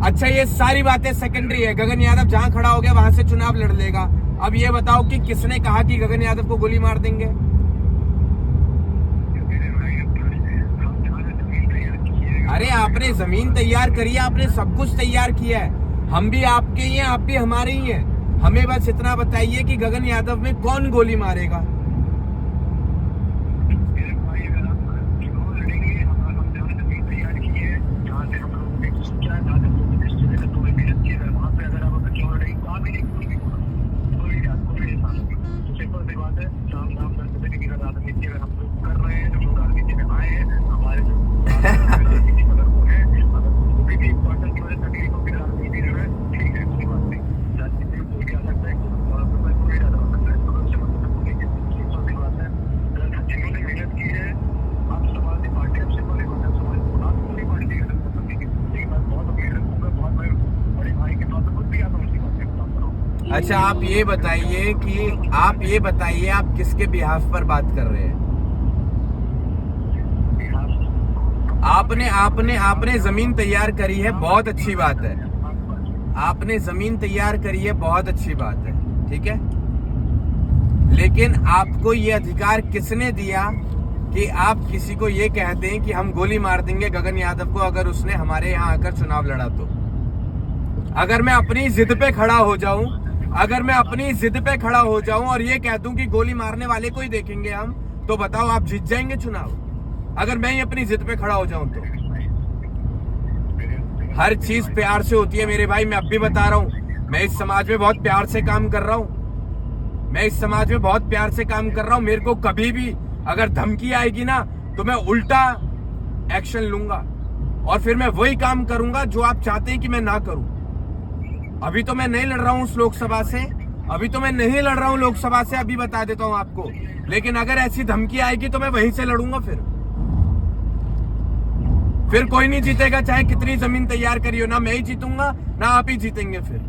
अच्छा ये सारी बातें सेकेंडरी है। गगन यादव जहां खड़ा हो गया वहां से चुनाव लड़ लेगा। अब ये बताओ कि किसने कहा कि गगन यादव को गोली मार देंगे? अरे आपने जमीन तैयार करी है, आपने सब कुछ तैयार किया है। हम भी आपके ही हैं, आप भी हमारे ही हैं। हमें बस इतना बताइए कि गगन यादव में कौन गोली मारेगा? अच्छा आप ये बताइए आप किसके बिहाफ पर बात कर रहे हैं? आपने जमीन तैयार करी है, बहुत अच्छी बात है। आपने जमीन तैयार करी है, बहुत अच्छी बात है, ठीक है। लेकिन आपको ये अधिकार किसने दिया कि आप किसी को ये कह दें कि हम गोली मार देंगे गगन यादव को अगर उसने हमारे यहाँ आकर चुनाव लड़ा तो? अगर मैं अपनी जिद पे खड़ा हो जाऊं और ये कह दूं कि गोली मारने वाले को ही देखेंगे हम, तो बताओ आप जीत जाएंगे चुनाव? अगर मैं ही अपनी जिद पे खड़ा हो जाऊं तो? हर चीज प्यार से होती है मेरे भाई। मैं अब भी बता रहा हूं, मैं इस समाज में बहुत प्यार से काम कर रहा हूं। मेरे को कभी भी अगर धमकी आएगी ना तो मैं उल्टा एक्शन लूंगा और फिर मैं वही काम करूंगा जो आप चाहते हैं कि मैं ना करूं। अभी तो मैं नहीं लड़ रहा हूं उस लोकसभा से, अभी बता देता हूं आपको। लेकिन अगर ऐसी धमकी आएगी तो मैं वहीं से लड़ूंगा। फिर कोई नहीं जीतेगा, चाहे कितनी जमीन तैयार करी हो। ना मैं ही जीतूंगा ना आप ही जीतेंगे। फिर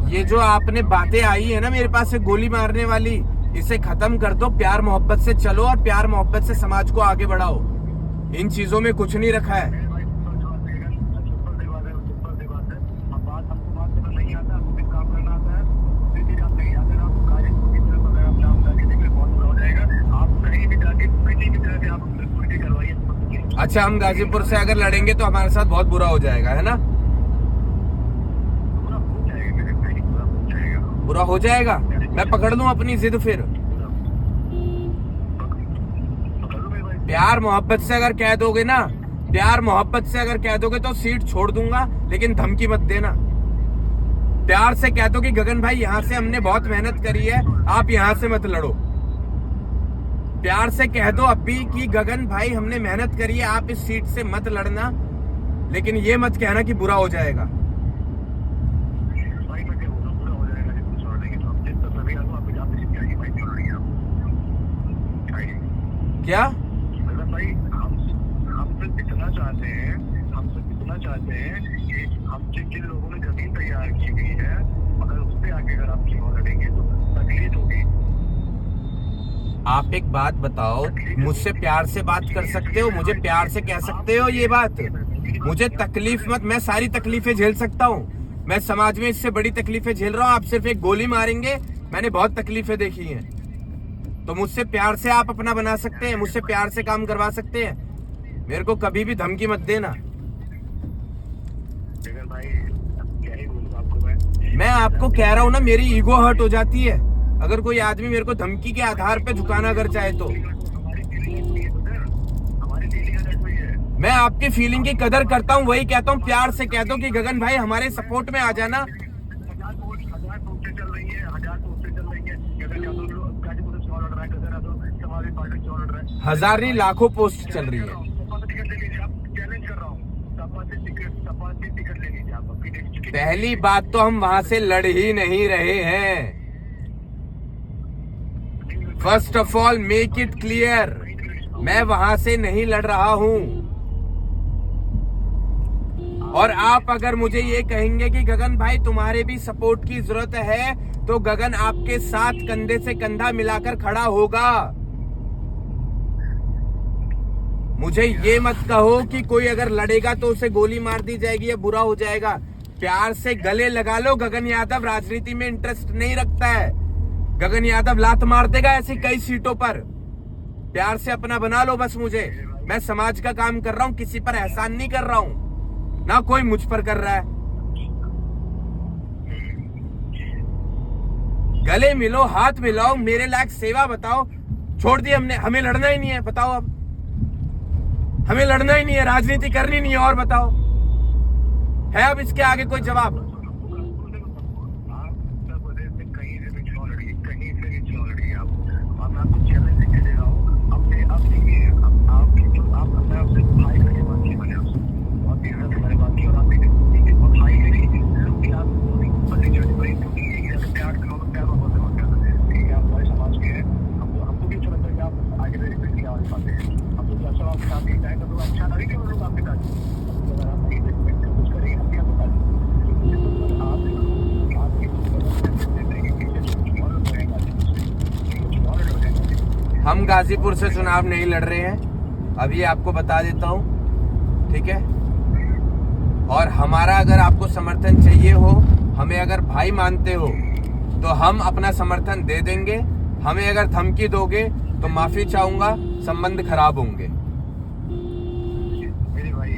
ये जो आपने बातें आई है ना मेरे पास से गोली मारने वाली, इसे खत्म कर दो। प्यार मोहब्बत से चलो और प्यार मोहब्बत से समाज को आगे बढ़ाओ। इन चीजों में कुछ नहीं रखा है। अच्छा हम गाजीपुर से अगर लड़ेंगे तो हमारे साथ बहुत बुरा हो जाएगा, है ना? बुरा हो जाएगा। मैं पकड़ लूं अपनी जिद फिर? प्यार मोहब्बत से अगर कह दोगे तो सीट छोड़ दूंगा, लेकिन धमकी मत देना। प्यार से कह दो कि गगन भाई यहाँ से हमने बहुत मेहनत करी है, आप यहाँ से मत लड़ो। प्यार से कह दो अब भी कि गगन भाई हमने मेहनत करी है, आप इस सीट से मत लड़ना। लेकिन ये मत कहना कि बुरा हो जाएगा। क्या भाई हम सिर्फ इतना चाहते हैं कि हम जिन लोगों ने जमीन तैयार की हुई है, अगर उस पे आके अगर आप चुनाव लड़ेंगे तो तकलीफ होगी। आप एक बात बताओ, मुझसे प्यार से बात कर सकते हो, मुझे प्यार से कह सकते हो ये बात? मुझे तकलीफ मत, मैं सारी तकलीफें झेल सकता हूँ। मैं समाज में इससे बड़ी तकलीफें झेल रहा हूँ। आप सिर्फ एक गोली मारेंगे, मैंने बहुत तकलीफें देखी हैं। तो मुझसे प्यार से आप अपना बना सकते हैं, मुझसे प्यार से काम करवा सकते हैं। मेरे को कभी भी धमकी मत देना। भाई क्या ही बोलूं आपको मैं आपको कह रहा हूँ ना, मेरी ईगो हर्ट हो जाती है अगर कोई आदमी मेरे को धमकी के आधार पे झुकाना अगर चाहे तो। मैं आपकी फीलिंग की कदर करता हूँ, वही कहता हूँ प्यार से कह दो कि गगन भाई हमारे सपोर्ट में आ जाना। हजार नहीं लाखों पोस्ट चल रही है। पहली बात तो हम वहां से लड़ ही नहीं रहे हैं। First of all make it clear, मैं वहां से नहीं लड़ रहा हूं। और आप अगर मुझे ये कहेंगे कि गगन भाई तुम्हारे भी सपोर्ट की जरूरत है, तो गगन आपके साथ कंधे से कंधा मिलाकर खड़ा होगा। मुझे ये मत कहो कि कोई अगर लड़ेगा तो उसे गोली मार दी जाएगी या बुरा हो जाएगा। प्यार से गले लगा लो। गगन यादव राजनीति में इंटरेस्ट नहीं रखता है। गगन यादव लात मार देगा ऐसी कई सीटों पर। प्यार से अपना बना लो बस मुझे। मैं समाज का काम कर रहा हूँ, किसी पर एहसान नहीं कर रहा हूँ, ना कोई मुझ पर कर रहा है। गले मिलो, हाथ मिलाओ, मेरे लायक सेवा बताओ। छोड़ दी हमने, हमें लड़ना ही नहीं है। बताओ अब, हमें लड़ना ही नहीं है, राजनीति करनी नहीं है। और बताओ, है अब इसके आगे कोई जवाब? हम गाजीपुर से चुनाव नहीं लड़ रहे हैं, अभी आपको बता देता हूं, ठीक है। और हमारा अगर आपको समर्थन चाहिए हो, हमें अगर भाई मानते हो, तो हम अपना समर्थन दे देंगे। हमें अगर धमकी दोगे तो माफी चाहूंगा, संबंध खराब होंगे। मेरे भाई,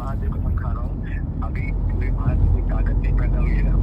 आज देखो मैं खा रहा हूँ, अभी पूरे भारत में ताकत नहीं पैदा हुई है।